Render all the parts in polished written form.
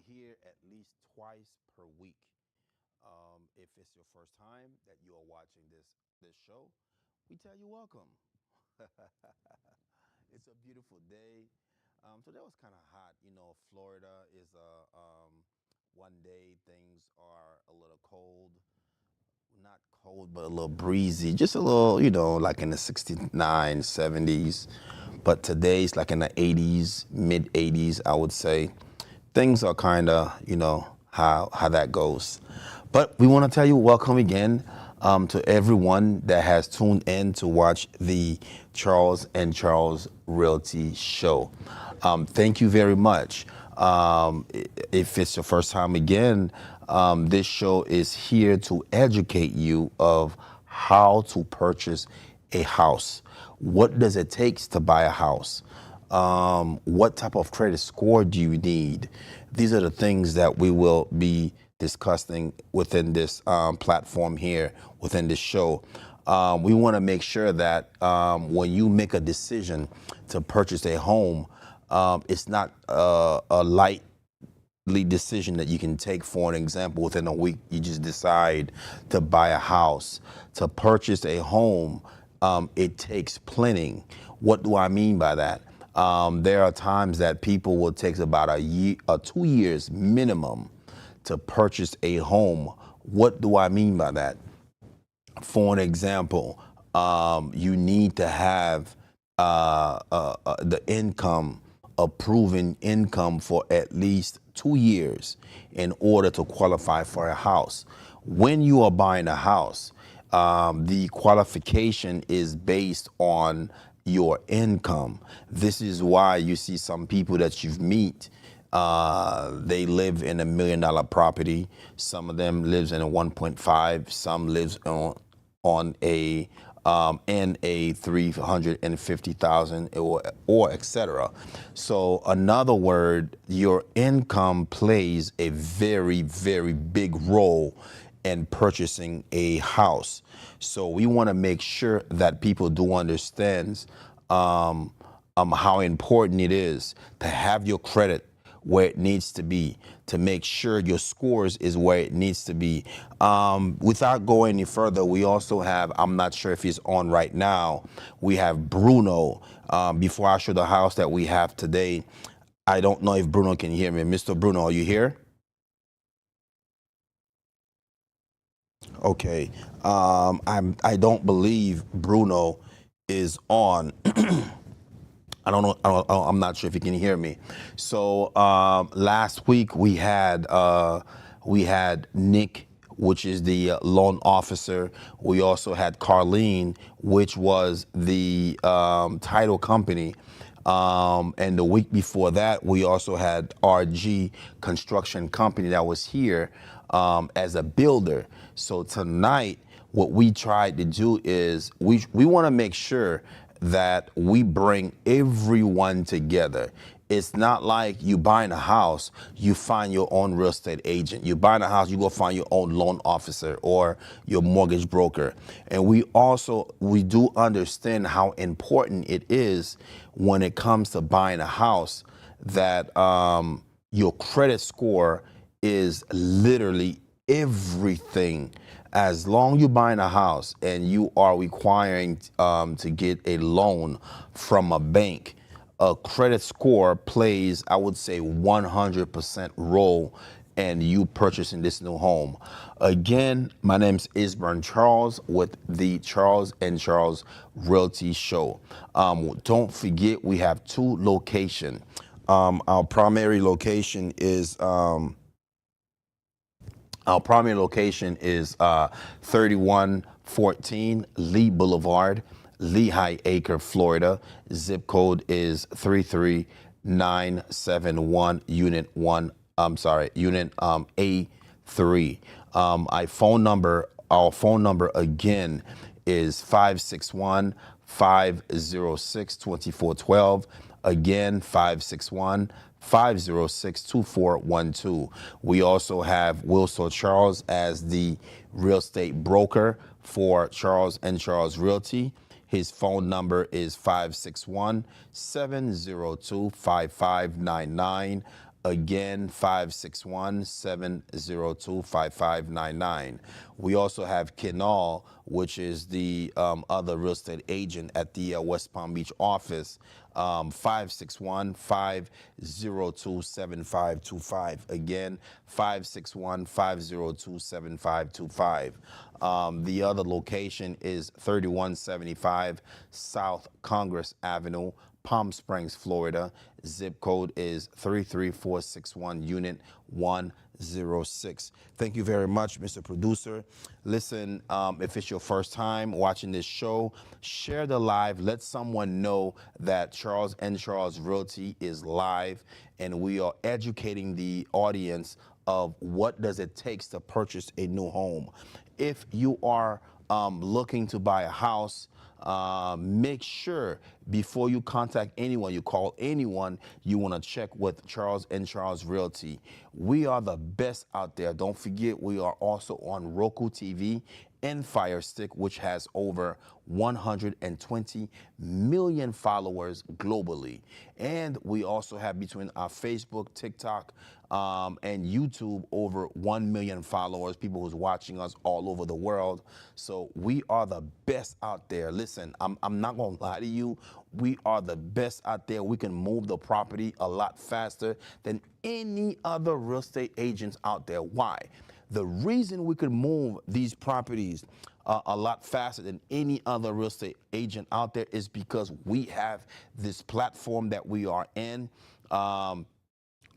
here at least twice per week. If it's your first time that you are watching this show, we tell you welcome. It's a beautiful day. Today was kind of hot. Florida is one day things are a little cold, not cold, but a little breezy, just a little, like in the 69, 70s. But today's like in the 80s, mid 80s, I would say. Things are kind of, how that goes. But we want to tell you welcome again to everyone that has tuned in to watch the Charles and Charles Realty Show. Thank you very much. If it's your first time again, this show is here to educate you of how to purchase a house. What does it take to buy a house? What type of credit score do you need? These are the things that we will be discussing within this platform here, within this show. We want to make sure that when you make a decision to purchase a home, it's not a lightly decision that you can take. For an example, within a week, you just decide to buy a house. To purchase a home, it takes planning. What do I mean by that? There are times that people will take about a year or 2 years minimum to purchase a home. What do I mean by that? For an example, you need to have the income, a proven income for at least 2 years in order to qualify for a house. When you are buying a house, the qualification is based on your income. This is why you see some people that you've meet, they live in $1 million property. Some of them lives in a 1.5. Some lives on a in a 350,000 or etc. So another word, your income plays a very, very big role in purchasing a house. So we want to make sure that people do understand how important it is to have your credit where it needs to be, to make sure your scores is where it needs to be. Without going any further, we also have, I'm not sure if he's on right now, we have Bruno. Before I show the house that we have today, I don't know if Bruno can hear me. Mr. Bruno, are you here? Okay. I don't believe Bruno is on. I'm not sure if you can hear me. So last week we had Nick, which is the loan officer. We also had Carlene, which was the title company. And the week before that, we also had RG Construction Company that was here as a builder. So tonight, what we tried to do is we want to make sure that we bring everyone together. It's not like you buying a house, you find your own real estate agent. You buying a house, you go find your own loan officer or your mortgage broker. And we do understand how important it is when it comes to buying a house that your credit score is literally everything. As long you're buying a house and you are requiring to get a loan from a bank, a credit score plays, I would say, 100% role in you purchasing this new home. Again, my name is Isburn Charles with the Charles and Charles Realty Show. Don't forget, we have two locations. Our primary location is 3114 Lee Boulevard, Lehigh Acre, Florida. Zip code is 33971, Unit A3. Our phone number again is 561-506-2412. Again, 561-506-2412. We also have Wilson Charles as the real estate broker for Charles and Charles Realty. His phone number is 561-702-5599. Again, 561-702-5599. We also have Kenal, which is the other real estate agent at the West Palm Beach office, 561-502-7525. Again, 561-502-7525. The other location is 3175 South Congress Avenue, Palm Springs, Florida. Zip code is 33461, unit 106. Thank you very much, Mr. Producer. Listen, if it's your first time watching this show, share the live. Let someone know that Charles and Charles Realty is live, and we are educating the audience of what does it take to purchase a new home. If you are looking to buy a house, make sure before you contact anyone, you call anyone, you want to check with Charles and Charles Realty. We are the best out there. Don't forget, we are also on Roku TV and Fire Stick, which has over 120 million followers globally. And we also have between our Facebook, TikTok, and YouTube over 1 million followers, people who's watching us all over the world. So we are the best out there. Listen, I'm not gonna lie to you. We are the best out there. We can move the property a lot faster than any other real estate agents out there. Why? The reason we could move these properties a lot faster than any other real estate agent out there is because we have this platform that we are in.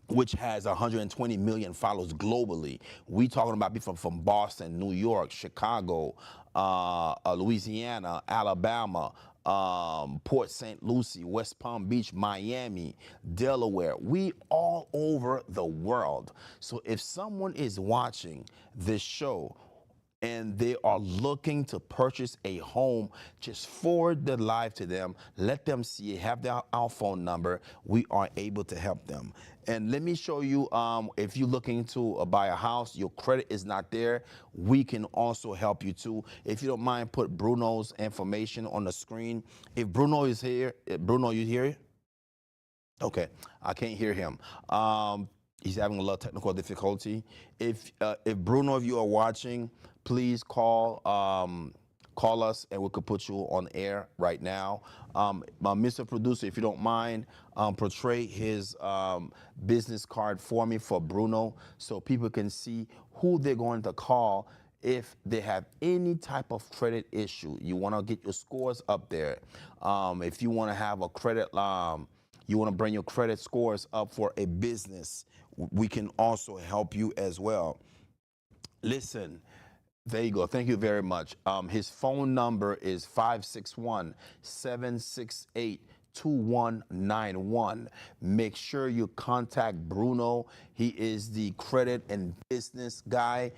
Which has 120 million followers globally. We talking about people from Boston, New York, Chicago, Louisiana, Alabama, Port St. Lucie, West Palm Beach, Miami, Delaware. We all over the world. So if someone is watching this show and they are looking to purchase a home, just forward the live to them. Let them see it, have our phone number. We are able to help them. And let me show you, if you're looking to buy a house, your credit is not there, we can also help you too. If you don't mind, put Bruno's information on the screen. If Bruno is here, Bruno, you here? Okay, I can't hear him. He's having a little technical difficulty. If Bruno, if you are watching, please call us and we could put you on air right now. Mr. Producer, if you don't mind, portray his business card for me for Bruno so people can see who they're going to call if they have any type of credit issue. You want to get your scores up there. If you want to have a credit, you want to bring your credit scores up for a business, we can also help you as well. Listen, there you go. Thank you very much. His phone number is 561-768-2191. Make sure you contact Bruno. He is the credit and business guy.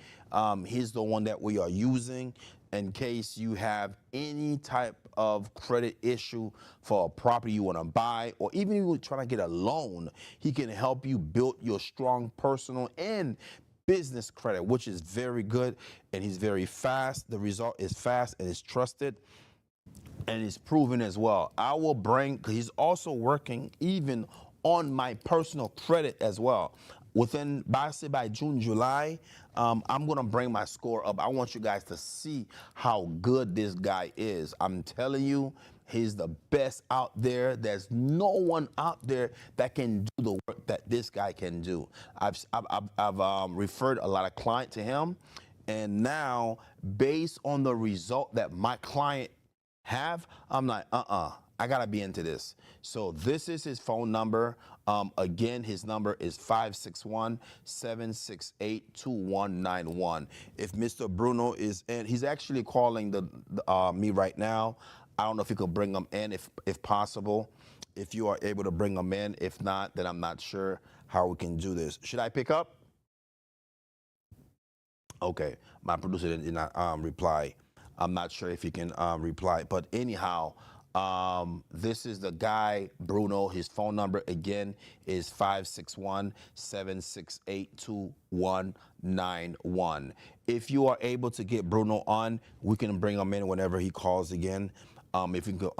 He's the one that we are using in case you have any type of credit issue for a property you want to buy, or even if you're trying to get a loan, he can help you build your strong personal and business credit, which is very good, and he's very fast. The result is fast and it's trusted and it's proven as well. I will bring, because he's also working even on my personal credit as well. Within, by June, July, I'm gonna bring my score up. I want you guys to see how good this guy is. I'm telling you, he's the best out there. There's no one out there that can do the work that this guy can do. I've referred a lot of clients to him, and now based on the result that my client have, I'm like, I gotta be into this. So this is his phone number. Again, his number is 561-768-2191. If Mr. Bruno is in, he's actually calling me right now. I don't know if you could bring him in if possible, if you are able to bring him in. If not, then I'm not sure how we can do this. Should I pick up? Okay, my producer did not reply. I'm not sure if he can reply, but anyhow, this is the guy, Bruno. His phone number again is 561-768-2191. If you are able to get Bruno on, we can bring him in whenever he calls again. if you could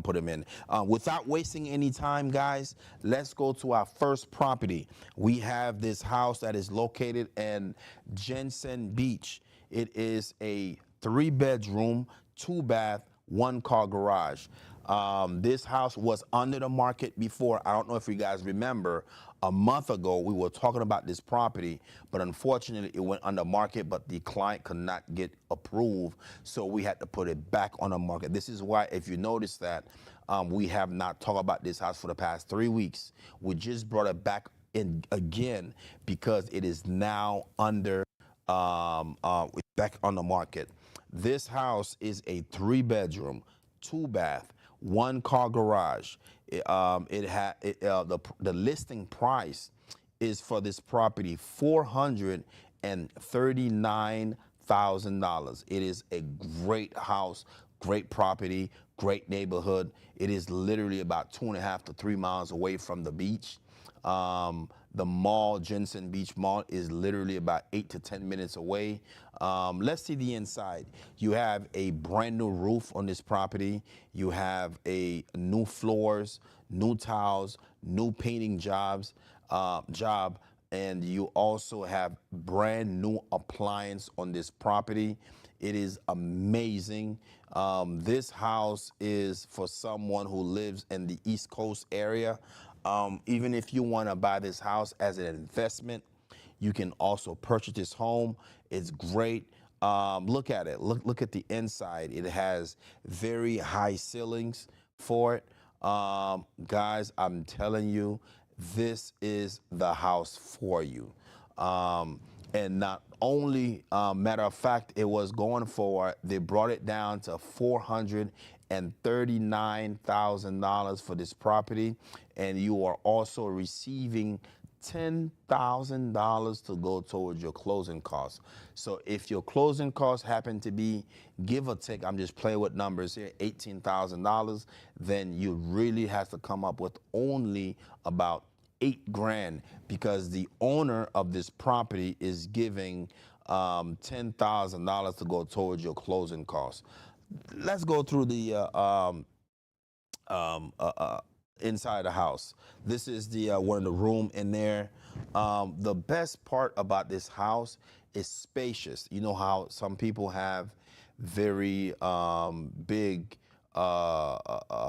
put them in. Without wasting any time, guys, let's go to our first property. We have this house that is located in Jensen Beach. It is a 3-bedroom, 2-bath, 1-car garage. This house was under the market before. I don't know if you guys remember, a month ago we were talking about this property, but unfortunately it went under market, but the client could not get approved, so we had to put it back on the market. This is why, if you notice that, we have not talked about this house for the past 3 weeks. We just brought it back in again because it is now under back on the market. This house is a 3-bedroom, 2-bath, 1-car garage. The listing price is for this property $439,000. It is a great house, great property, great neighborhood. It is literally about 2.5 to 3 miles away from the beach. The mall, Jensen Beach Mall, is literally about 8 to 10 minutes away. Let's see the inside. You have a brand new roof on this property. You have a new floors, new tiles, new painting job, and you also have brand new appliance on this property. It is amazing. This house is for someone who lives in the East Coast area. Even if you want to buy this house as an investment, you can also purchase this home. It's great. Look at it. Look at the inside. It has very high ceilings for it. Guys, I'm telling you, this is the house for you. And not only, matter of fact, it was going for, they brought it down to $439,000 for this property, and you are also receiving $10,000 to go towards your closing costs. So if your closing costs happen to be, give or take, I'm just playing with numbers here, $18,000, then you really have to come up with only about $8,000, because the owner of this property is giving $10,000 to go towards your closing costs. Let's go through the um, uh, uh, inside the house. This is the one of the room in there. The best part about this house is spacious. You know how some people have very big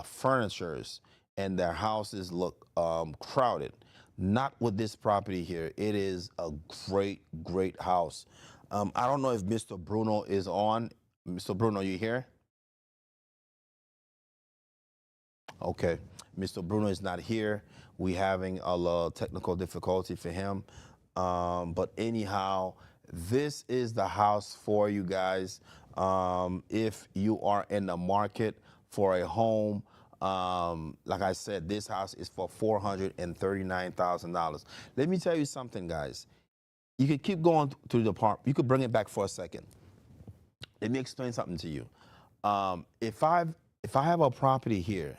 furnitures and their houses look crowded. Not with this property here. It is a great, great house. I don't know if Mr. Bruno is on. Mr. Bruno, you here? Okay, Mr. Bruno is not here. We having a little technical difficulty for him. But anyhow, this is the house for you guys. If you are in the market for a home, like I said, this house is for $439,000. Let me tell you something, guys. You could keep going through the part. You could bring it back for a second. Let me explain something to you. If I have a property here,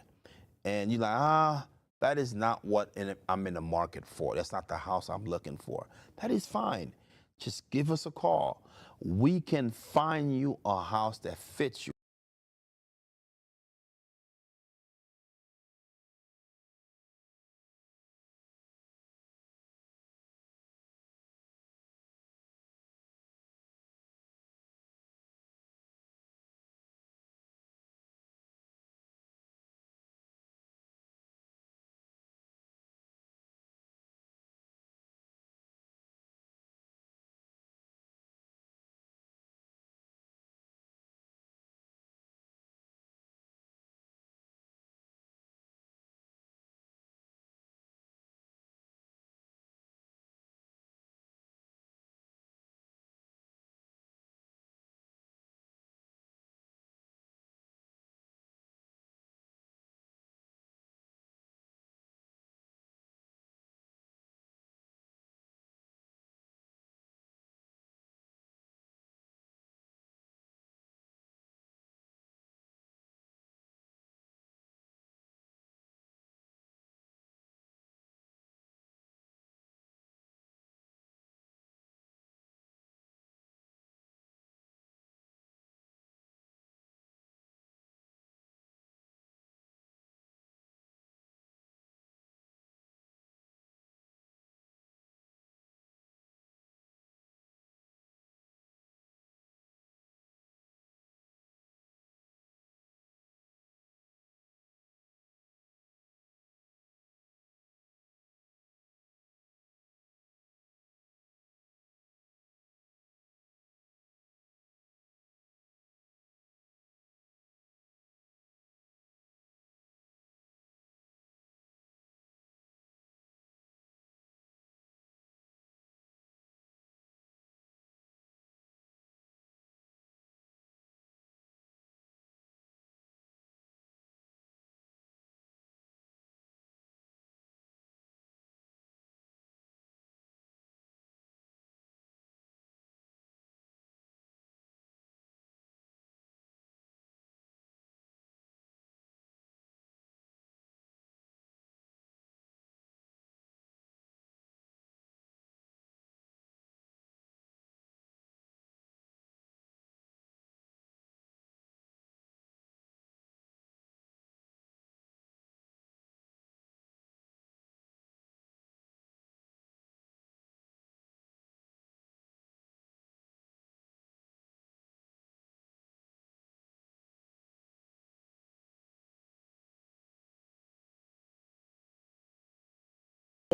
and you're like, that is not what I'm in the market for. That's not the house I'm looking for. That is fine. Just give us a call. We can find you a house that fits you.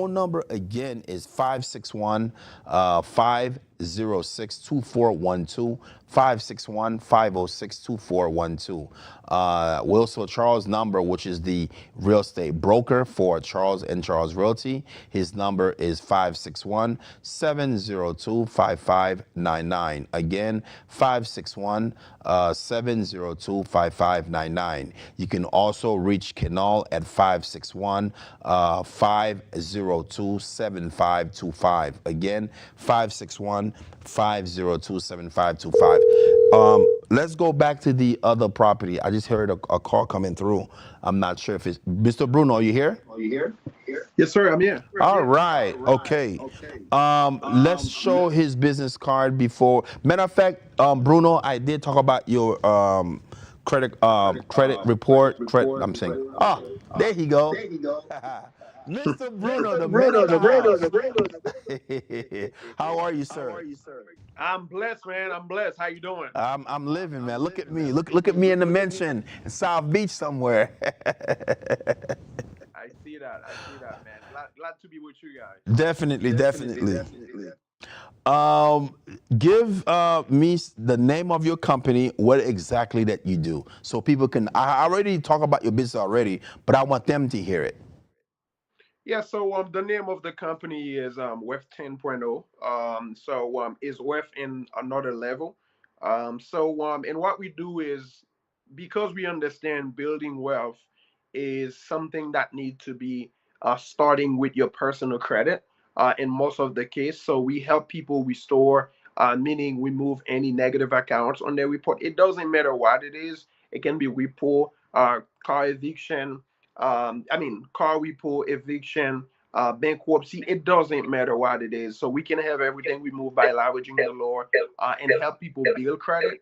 phone number again is 561 506 2412. 561 506 2412. Wilson Charles' number, which is the real estate broker for Charles and Charles Realty, his number is 561 702 5599. Again, 561 702 5599. You can also reach Kenal at 561 502 7525. Again, 561 502 7525. Let's go back to the other property. I just heard a call coming through. I'm not sure if it's Mr. Bruno. Are you here? Yes, sir. I'm here. All right. Okay. Let's show his business card before. Matter of fact, Bruno, I did talk about your credit report. I'm saying. Ah, there he go. Mr. Bruno, the man of the house. How are you, sir? I'm blessed, man. I'm blessed. How you doing? I'm living, man. Look at me. Look at me in the mansion in South Beach somewhere. I see that. I see that, man. Glad to be with you guys. Definitely. Um, Give me the name of your company, what exactly that you do, so people can. I already talk about your business already, but I want them to hear it. Yeah, so the name of the company is Wef 10.0. Is Wef in another level. And what we do is, because we understand building wealth is something that needs to be starting with your personal credit in most of the case. So we help people restore, meaning we move any negative accounts on their report. It doesn't matter what it is. It can be repo, car eviction, car repo, eviction, bankruptcy. It doesn't matter what it is. So we can have everything removed by leveraging the law and help people build credit,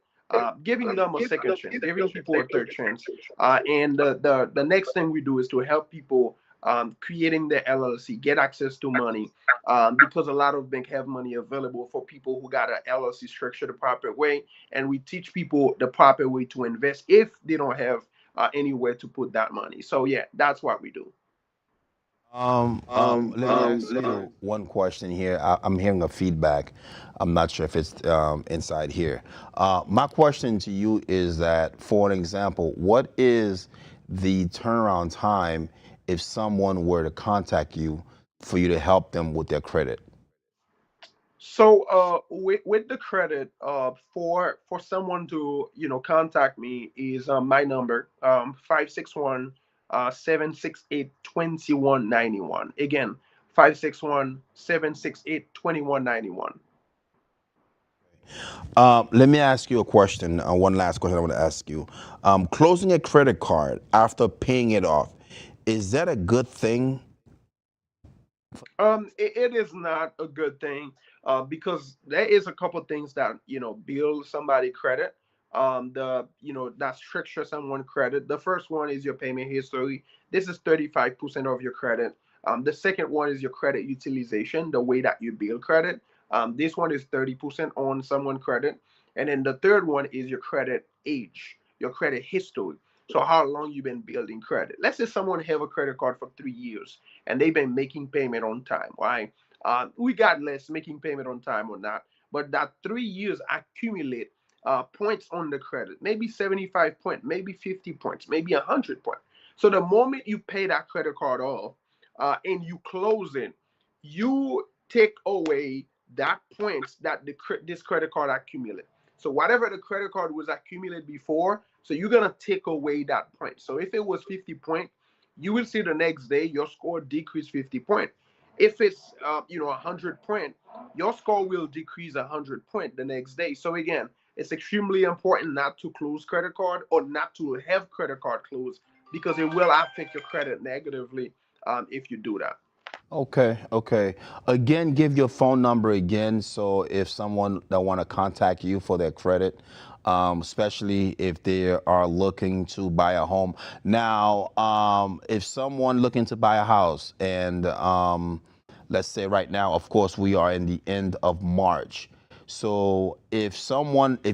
giving them a second chance, giving people a third chance. And the next thing we do is to help people creating their LLC, get access to money, because a lot of banks have money available for people who got an LLC structured the proper way, and we teach people the proper way to invest if they don't have anywhere to put that money. So yeah, that's what we do. Let me ask you one question here. I'm hearing a feedback. I'm not sure if it's inside here. My question to you is that, for an example, what is the turnaround time if someone were to contact you for you to help them with their credit? So with the credit, for someone to contact me is my number 561 768 2191. Again, 561 768 2191. Let me ask you a question. One last question I want to ask you. Closing a credit card after paying it off, is that a good thing? It is not a good thing because there is a couple things that build somebody credit. That structure someone credit. The first one is your payment history. This is 35% of your credit. The second one is your credit utilization, the way that you build credit. This one is 30% on someone credit, and then the third one is your credit age, your credit history. So how long you've been building credit. Let's say someone have a credit card for 3 years and they've been making payment on time, right? Regardless making payment on time or not, but that 3 years accumulate points on the credit, maybe 75 points, maybe 50 points, maybe 100 points. So the moment you pay that credit card off and you close it, you take away that points that this credit card accumulate. So whatever the credit card was accumulated before, so you're gonna take away that point. So if it was 50 point, you will see the next day your score decrease 50 point. If it's 100 point, your score will decrease 100 point the next day. So again, it's extremely important not to close credit card or not to have credit card closed because it will affect your credit negatively if you do that. Okay. Again, give your phone number again, so if someone that want to contact you for their credit, especially if they are looking to buy a home. Now, if someone looking to buy a house, and let's say right now, of course, we are in the end of March. So if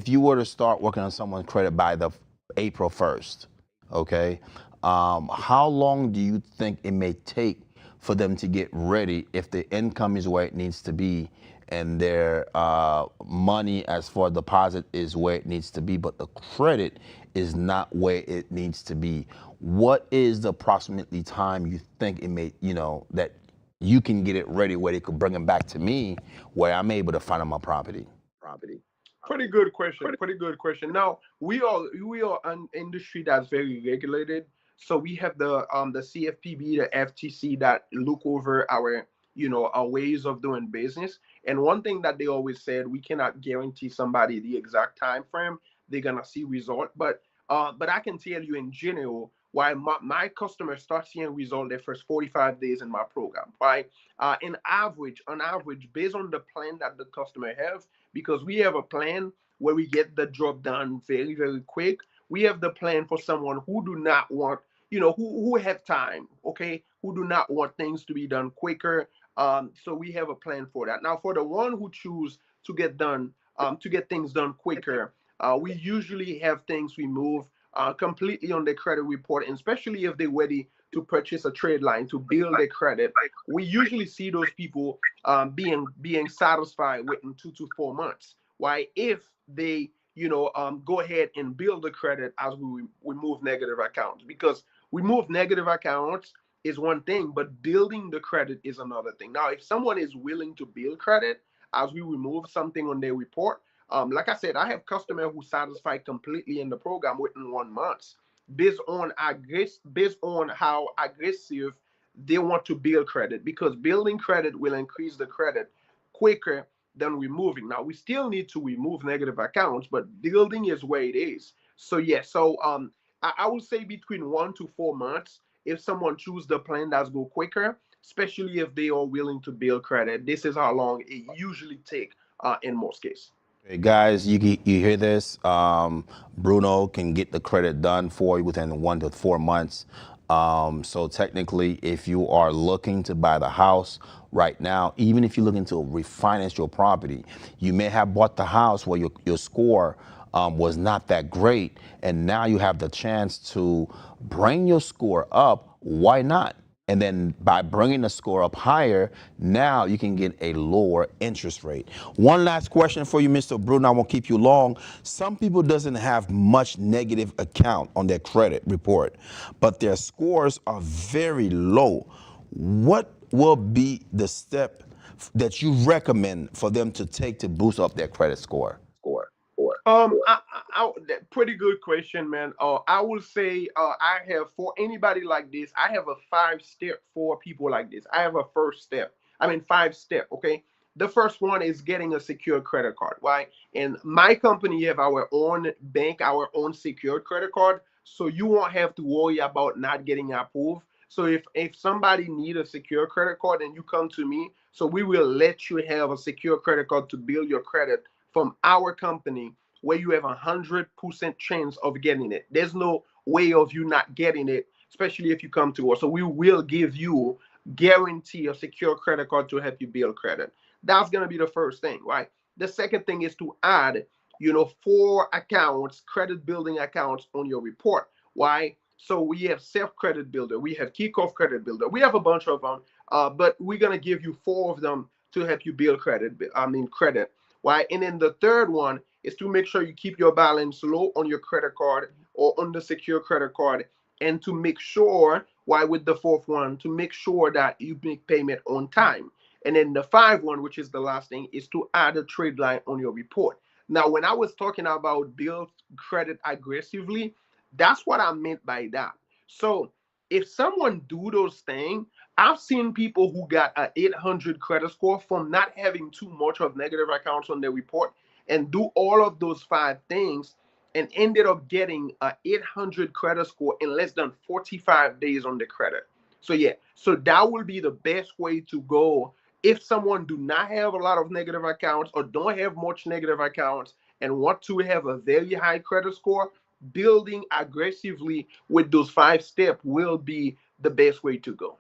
you were to start working on someone's credit by the April 1st, okay, how long do you think it may take for them to get ready if the income is where it needs to be and their money as for deposit is where it needs to be, but the credit is not where it needs to be? What is the approximately time you think it may, that you can get it ready where they could bring them back to me where I'm able to find my property? Pretty good question. Pretty good question. Now we are an industry that's very regulated. So we have the CFPB, the FTC that look over our our ways of doing business. And one thing that they always said, we cannot guarantee somebody the exact time frame they're gonna see result, but I can tell you in general why my customers start seeing result their first 45 days in my program. Right? On average, based on the plan that the customer have, because we have a plan where we get the job done very, very quick. We have the plan for someone who do not want, who have time, okay, who do not want things to be done quicker. So we have a plan for that. Now, for the one who choose to get things done quicker, we usually have things we move completely on their credit report, and especially if they're ready to purchase a trade line to build their credit. We usually see those people being satisfied within 2 to 4 months. Why, if they go ahead and build the credit as we move negative accounts, because we move negative accounts is one thing, but building the credit is another thing. Now, if someone is willing to build credit as we remove something on their report, like I said, I have customers who satisfy completely in the program within 1 month, based on how aggressive they want to build credit, because building credit will increase the credit quicker than removing. Now we still need to remove negative accounts, but building is where it is. So yeah, I would say between 1 to 4 months if someone choose the plan that's go quicker, especially if they are willing to build credit. This is how long it usually take in most cases. Hey guys, you hear this? Bruno can get the credit done for you within 1 to 4 months. So technically, if you are looking to buy the house right now, even if you're looking to refinance your property, you may have bought the house where your score was not that great, and now you have the chance to bring your score up. Why not? And then by bringing the score up higher, now you can get a lower interest rate. One last question for you, Mr. Bruno. I won't keep you long. Some people doesn't have much negative account on their credit report, but their scores are very low. What will be the step that you recommend for them to take to boost up their credit score? Pretty good question, man. I will say, I have for anybody like this, I have a 5 step for people like this. I have a first step. I mean, 5 step. Okay. The first one is getting a secure credit card. Right. And my company have our own bank, our own secured credit card, so you won't have to worry about not getting approved. So if somebody need a secure credit card and you come to me, so we will let you have a secure credit card to build your credit from our company, where you have 100% chance of getting it. There's no way of you not getting it, especially if you come to us. So we will give you guarantee a secure credit card to help you build credit. That's gonna be the first thing, right? The second thing is to add, 4 accounts, credit building accounts on your report. Why? So we have self credit builder, we have kickoff credit builder, we have a bunch of them, but we're gonna give you 4 of them to help you build credit. I mean credit. Why? And then the third one is to make sure you keep your balance low on your credit card or on the secure credit card, and to make sure, why, with the fourth one, to make sure that you make payment on time. And then the five one, which is the last thing, is to add a trade line on your report. Now, when I was talking about build credit aggressively, that's what I meant by that. So if someone do those things, I've seen people who got an 800 credit score from not having too much of negative accounts on their report, and do all of those 5 things, and ended up getting an 800 credit score in less than 45 days on the credit. So yeah, so that will be the best way to go if someone do not have a lot of negative accounts or don't have much negative accounts and want to have a very high credit score. Building aggressively with those 5 steps will be the best way to go.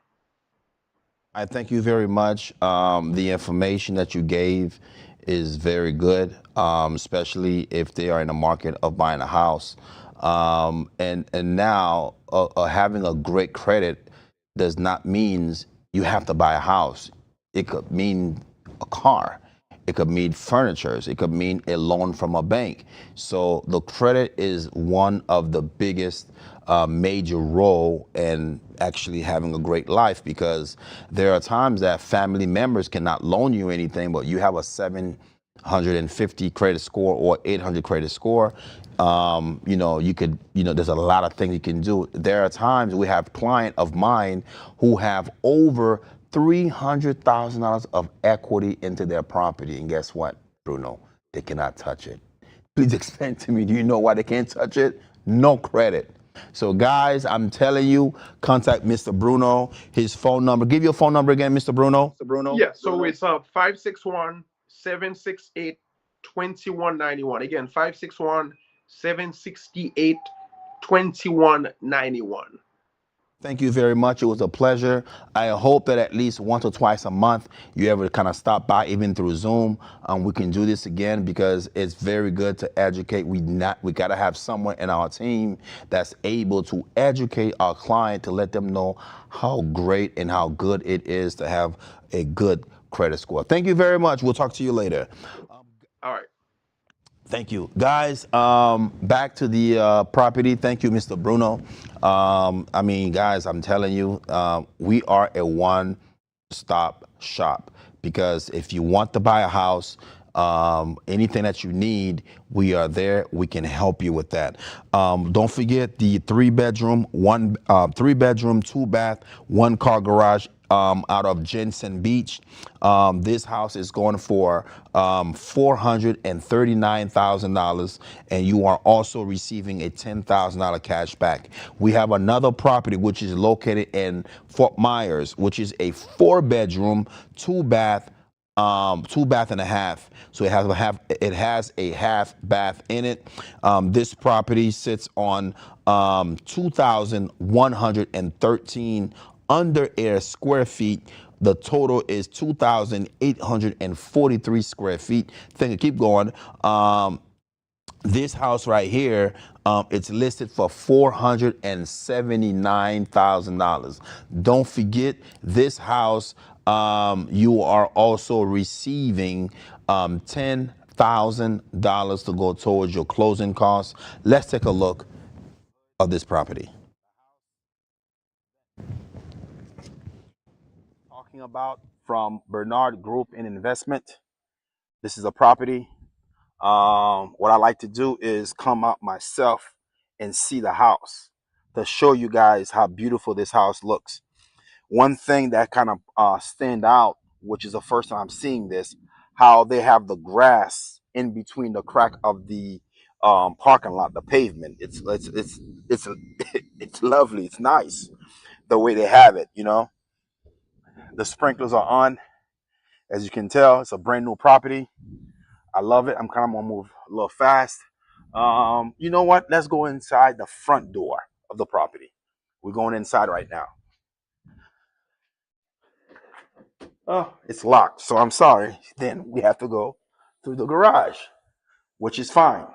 I thank you very much. The information that you gave is very good, especially if they are in the market of buying a house. And now having a great credit does not mean you have to buy a house. It could mean a car. It could mean furniture. It could mean a loan from a bank. So the credit is one of the biggest major role in actually having a great life, because there are times that family members cannot loan you anything, but you have a 750 credit score or 800 credit score. You could, there's a lot of things you can do. There are times we have client of mine who have over $300,000 of equity into their property. And guess what, Bruno? They cannot touch it. Please explain to me, do you know why they can't touch it? No credit. So guys, I'm telling you, contact Mr. Bruno. His phone number. Give your phone number again, Mr. Bruno. Yeah, so it's 561-768-2191. Again, 561-768-2191. Thank you very much. It was a pleasure. I hope that at least once or twice a month you ever kind of stop by, even through Zoom. We can do this again, because it's very good to educate. We got to have someone in our team that's able to educate our client, to let them know how great and how good it is to have a good credit score. Thank you very much. We'll talk to you later. All right. Thank you, guys. Back to the property. Thank you, Mr. Bruno. Guys, I'm telling you, we are a one-stop shop, because if you want to buy a house, anything that you need, we are there. We can help you with that. Don't forget the three bedroom, two bath, one car garage. Out of Jensen Beach. This house is going for $439,000, and you are also receiving a $10,000 cash back. We have another property which is located in Fort Myers, which is a 4-bedroom, two bath and a half. So it has a half bath in it. This property sits on 2,113 under air square feet. The total is 2,843 square feet. Keep going. This house right here, it's listed for $479,000. Don't forget, this house, you are also receiving $10,000 to go towards your closing costs. Let's take a look of this property. Talking about from Bernard Group in Investment. This is a property. What I like to do is come out myself and see the house to show you guys how beautiful this house looks. One thing that kind of stand out, which is the first time I'm seeing this, how they have the grass in between the crack of the parking lot, the pavement. It's it's lovely. It's nice the way they have it. The sprinklers are on. As you can tell, it's a brand new property. I love it. I'm kind of gonna move a little fast. You know what? Let's go inside the front door of the property. We're going inside right now. Oh, it's locked, so I'm sorry. Then we have to go through the garage, which is fine.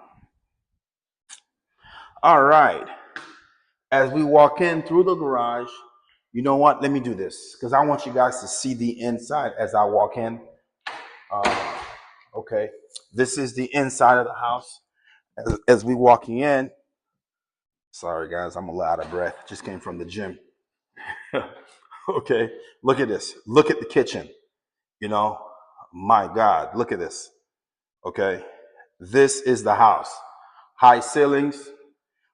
All right. As we walk in through the garage, you know what? Let me do this, because I want you guys to see the inside as I walk in. Okay. This is the inside of the house. As we walking in, sorry guys, I'm a little out of breath. Just came from the gym. Okay. Look at this. Look at the kitchen. My God, look at this. Okay. This is the house. High ceilings.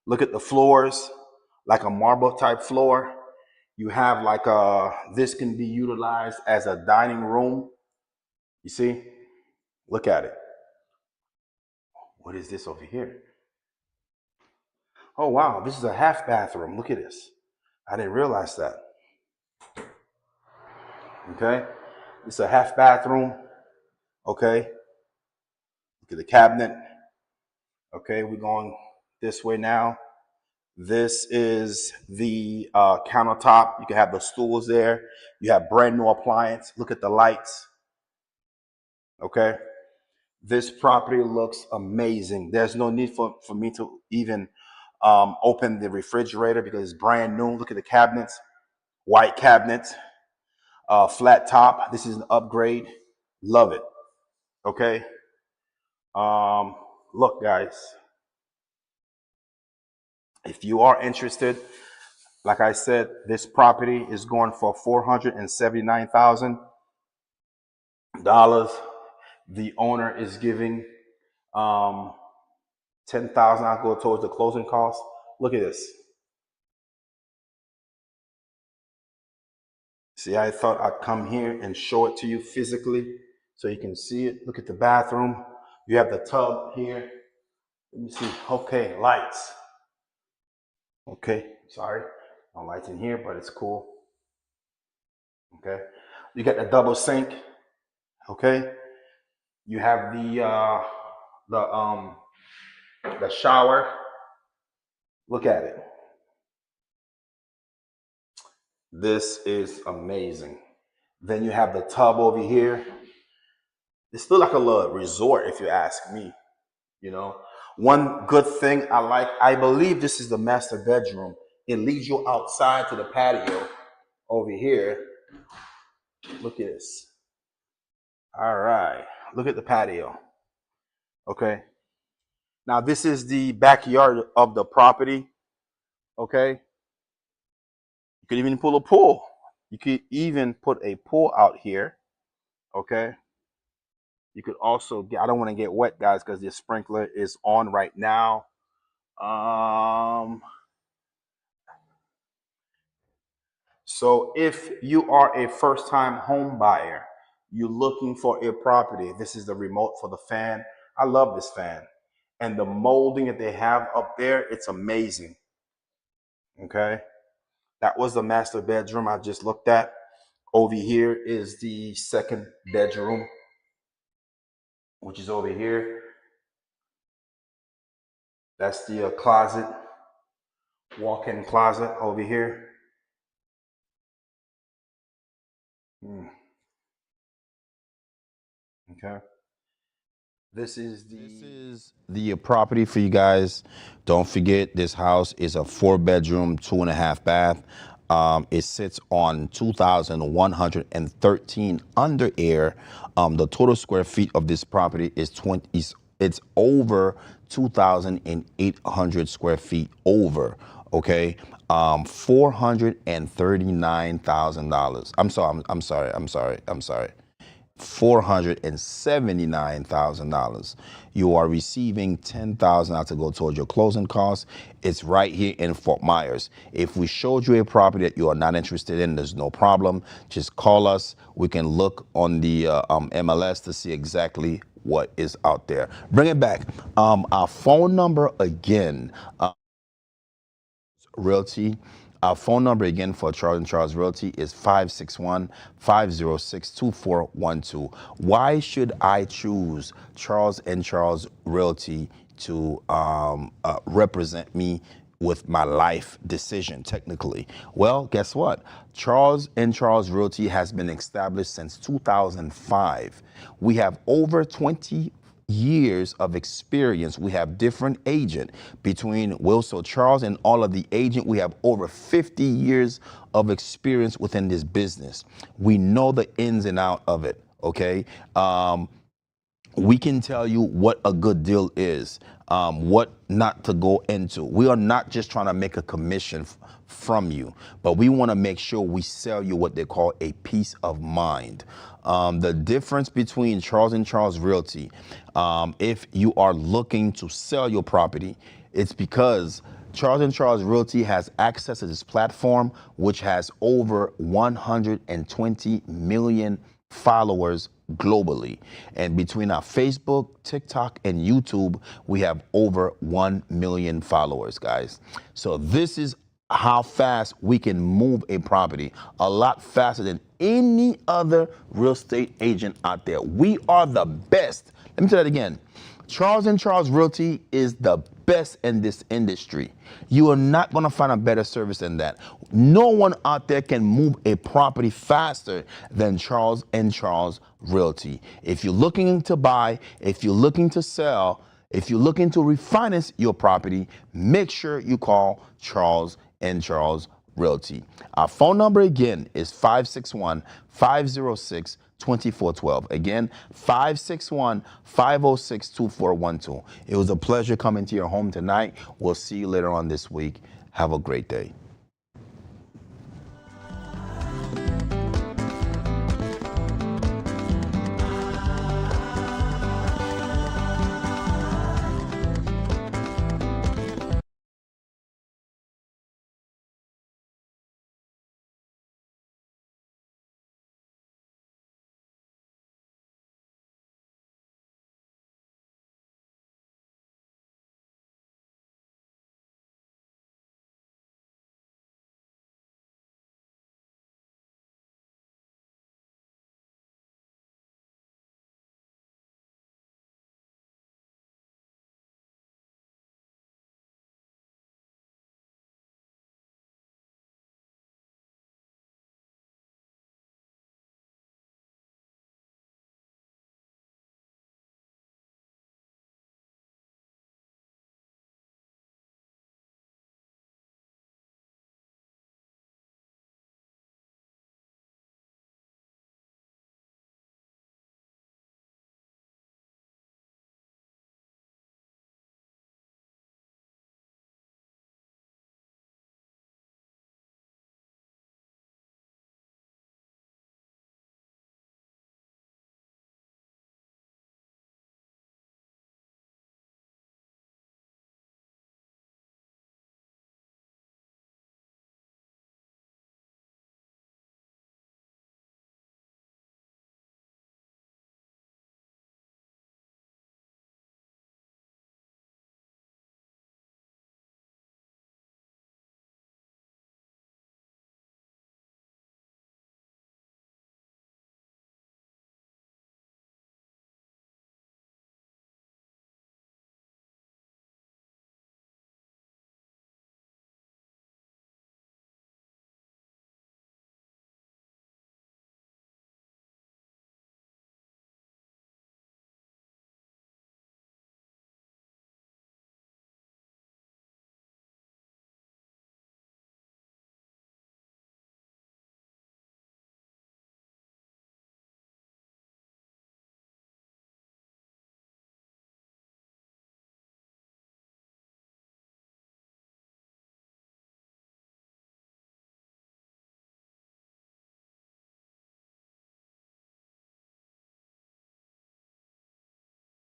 Look at the floors, like a marble type floor. You have this can be utilized as a dining room. You see? Look at it. What is this over here? Oh, wow. This is a half bathroom. Look at this. I didn't realize that. Okay. It's a half bathroom. Okay. Look at the cabinet. Okay. We're going this way now. This is the countertop. You can have the stools there. You have brand new appliance. Look at the lights. Okay. This property looks amazing. There's no need for me to even open the refrigerator because it's brand new. Look at the cabinets, white cabinets. Flat top. This is an upgrade. Love it. Okay. Um, Look, guys, if you are interested, like I said, this property is going for $479,000. The owner is giving 10,000. I'll go towards the closing costs. Look at this. See, I thought I'd come here and show it to you physically so you can see it. Look at the bathroom. You have the tub here. Let me see. Okay, lights. Okay, sorry. No lights in here, but it's cool. Okay. You got the double sink. Okay. You have the the shower. Look at it. This is amazing. Then you have the tub over here. It's still like a little resort, if you ask me. You know, one good thing I like, I believe this is the master bedroom. It leads you outside to the patio over here. Look at this. All right. Look at the patio. Okay. Now, this is the backyard of the property. Okay. You could even pull a pool. You could even put a pool out here. Okay. You could also get, I don't want to get wet, guys, because the sprinkler is on right now. So if you are a first time home buyer, you're looking for a property, this is the remote for the fan. I love this fan. And the molding that they have up there, it's amazing. Okay. That was the master bedroom I just looked at. Over here is the second bedroom, which is over here. That's the closet, walk-in closet over here. Okay. This is This the is the property for you guys. Don't forget, this house is a 4-bedroom, 2.5 bath. It sits on 2,113 under air. The total square feet of this property is 20. It's over 2,800 square feet over. Okay, $439,000. I'm sorry. $479,000. You are receiving $10,000 to go towards your closing costs. It's right here in Fort Myers. If we showed you a property that you are not interested in, there's no problem. Just call us. We can look on the MLS to see exactly what is out there. Bring it back. Our phone number again. Realty. Our phone number again for Charles and Charles Realty is 561-506-2412. Why should I choose Charles and Charles Realty to represent me with my life decision, technically? Well, guess what? Charles and Charles Realty has been established since 2005. We have over 20 years of experience. We have different agent between Wilson Charles and all of the agent. We have over 50 years of experience within this business. We know the ins and out of it. Okay. We can tell you what a good deal is, what not to go into. We are not just trying to make a commission from you, but we want to make sure we sell you what they call a peace of mind. The difference between Charles and Charles Realty, if you are looking to sell your property, it's because Charles and Charles Realty has access to this platform, which has over 120 million followers globally. And between our Facebook, TikTok, and YouTube, we have over 1 million followers, guys. So this is how fast we can move a property, a lot faster than any other real estate agent out there. We are the best. Let me say that again. Charles and Charles Realty is the best in this industry. You are not going to find a better service than that. No one out there can move a property faster than Charles and Charles Realty. If you're looking to buy, if you're looking to sell, if you're looking to refinance your property, make sure you call Charles and Charles Realty. Our phone number again is 561-506-2412. Again, 561-506-2412. It was a pleasure coming to your home tonight. We'll see you later on this week. Have a great day.